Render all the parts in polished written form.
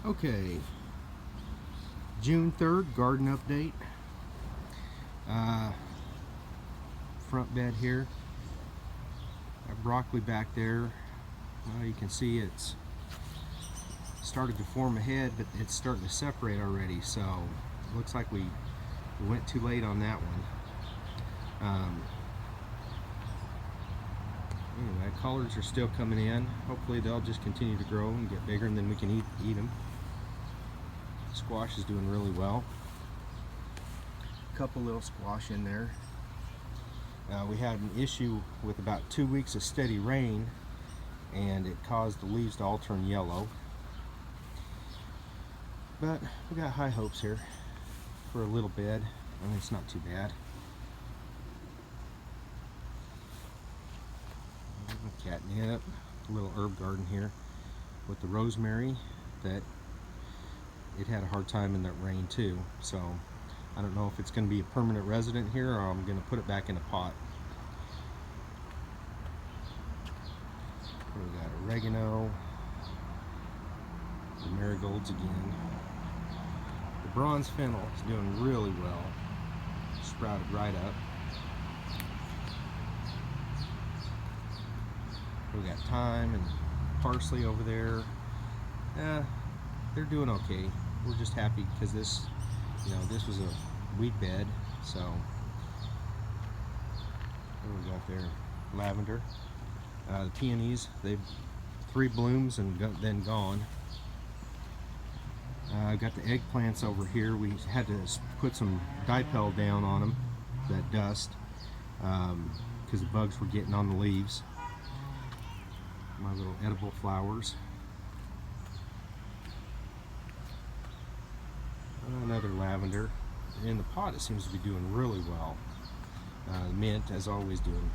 Okay, June 3rd, garden update. Front bed here. Got broccoli back there. Well, you can see it's started to form a head, but it's starting to separate already, so it looks like we went too late on that one. Anyway, collards are still coming in. Hopefully they'll just continue to grow and get bigger, and then we can eat them. Squash is doing really well. A couple little squash in there. We had an issue with about 2 weeks of steady rain, and it caused the leaves to all turn yellow. But we got high hopes here for a little bed. I mean, it's not too bad. Catnip, a little herb garden here with the rosemary that it had a hard time in that rain too. So I don't know if it's going to be a permanent resident here or I'm going to put it back in a pot. We got oregano, the marigolds again. The bronze fennel is doing really well. Sprouted right up. We got thyme and parsley over there. They're doing okay. We're just happy because this was a weed bed. So what we got there? Lavender. The peonies, they've 3 blooms and then gone. I've got the eggplants over here. We had to put some dipel down on them, that dust, because the bugs were getting on the leaves. My little edible flowers. Another lavender. In the pot it seems to be doing really well. The mint, as always, doing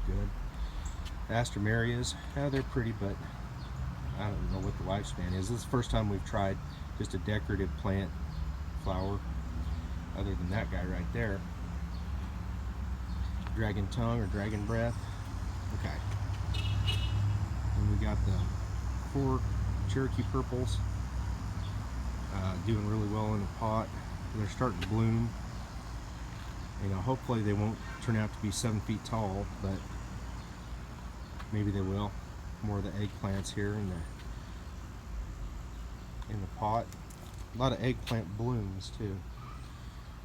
good. The astromerias, they're pretty, but I don't know what the lifespan is. This is the first time we've tried just a decorative plant flower, other than that guy right there. Dragon tongue or dragon breath. Okay. And we got the 4 Cherokee purples doing really well in the pot. They're starting to bloom. Hopefully they won't turn out to be 7 feet tall, but maybe they will. More of the eggplants here in the pot. A lot of eggplant blooms too.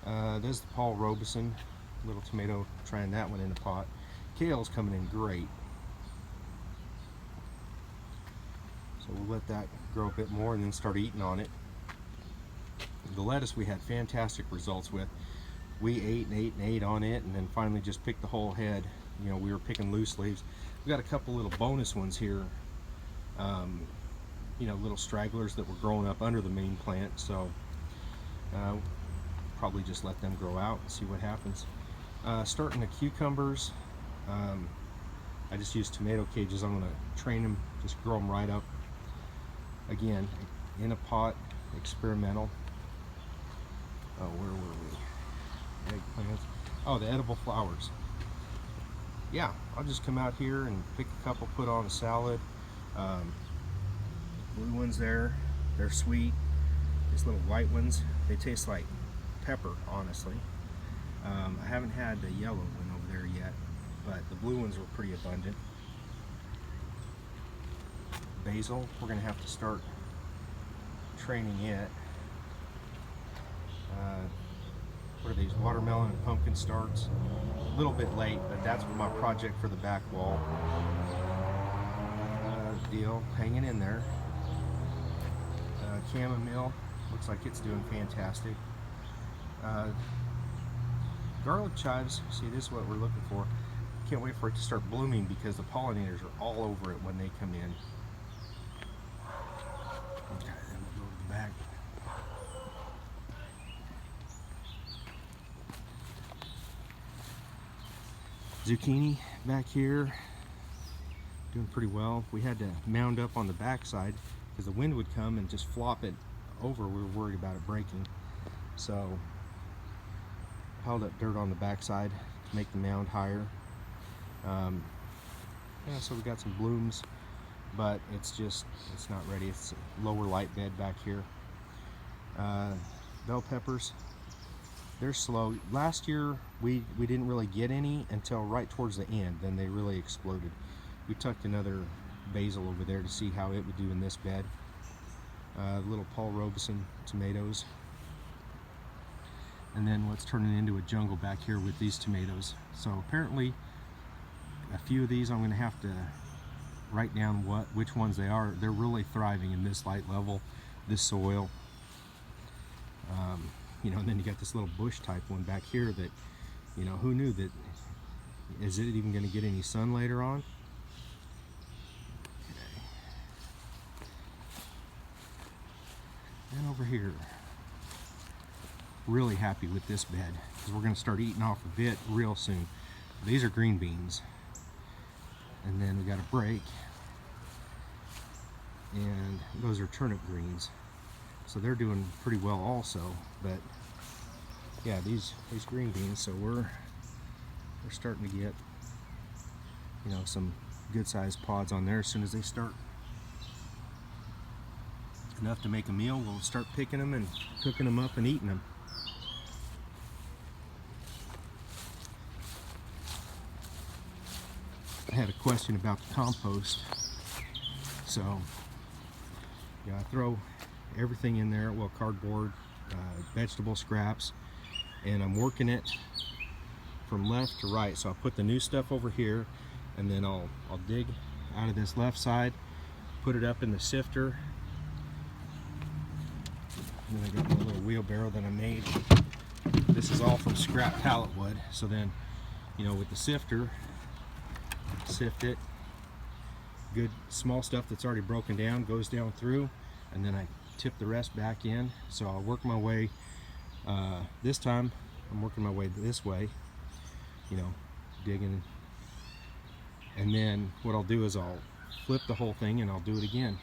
There's the Paul Robeson, little tomato, trying that one in the pot. Kale's coming in great. So we'll let that grow a bit more and then start eating on it. The lettuce we had fantastic results with. We ate and ate and ate on it, and then finally just picked the whole head. We were picking loose leaves. We got a couple little bonus ones here. Little stragglers that were growing up under the main plant. So probably just let them grow out and see what happens. Starting the cucumbers. I just used tomato cages. I'm going to train them, just grow them right up. Again, in a pot, experimental. Oh, where were we? Eggplants. Oh, the edible flowers. Yeah, I'll just come out here and pick a couple, put on a salad. Blue ones there, they're sweet. These little white ones, they taste like pepper, honestly. I haven't had the yellow one over there yet, but the blue ones were pretty abundant. Basil, we're going to have to start training it. What are these? Watermelon and pumpkin starts. A little bit late, but that's my project for the back wall. Deal, hanging in there. Chamomile, looks like it's doing fantastic. Garlic chives, see, this is what we're looking for. Can't wait for it to start blooming because the pollinators are all over it when they come in. Okay, then we'll go to the back. Zucchini back here, doing pretty well. We had to mound up on the back side because the wind would come and just flop it over. We were worried about it breaking. So piled up dirt on the back side to make the mound higher. Yeah, so we got some blooms but it's not ready. It's a lower light bed back here. Bell peppers, they're slow. Last year we didn't really get any until right towards the end, then they really exploded. We tucked another basil over there to see how it would do in this bed. Little Paul Robeson tomatoes, and then what's turning into a jungle back here with these tomatoes. So apparently a few of these I'm going to have to write down which ones they are. They're really thriving in this light level, this soil. You know, and then you got this little bush type one back here that, you know, who knew that, is it even going to get any sun later on? Okay. And over here, really happy with this bed because we're going to start eating off a bit real soon. These are green beans, and then we got a break, and those are turnip greens. So they're doing pretty well also, but yeah, these green beans, so we're starting to get, you know, some good sized pods on there. As soon as they start enough to make a meal, we'll start picking them and cooking them up and eating them. I had a question about the compost. So yeah, I throw everything in there, well, cardboard, vegetable scraps, and I'm working it from left to right. So I'll put the new stuff over here, and then I'll dig out of this left side, put it up in the sifter, and then I got my little wheelbarrow that I made. This is all from scrap pallet wood. So then, you know, with the sifter, sift it. Good small stuff that's already broken down goes down through, and then I tip the rest back in. So I'll work my way, this time I'm working my way this way, you know, digging, and then what I'll do is I'll flip the whole thing and I'll do it again.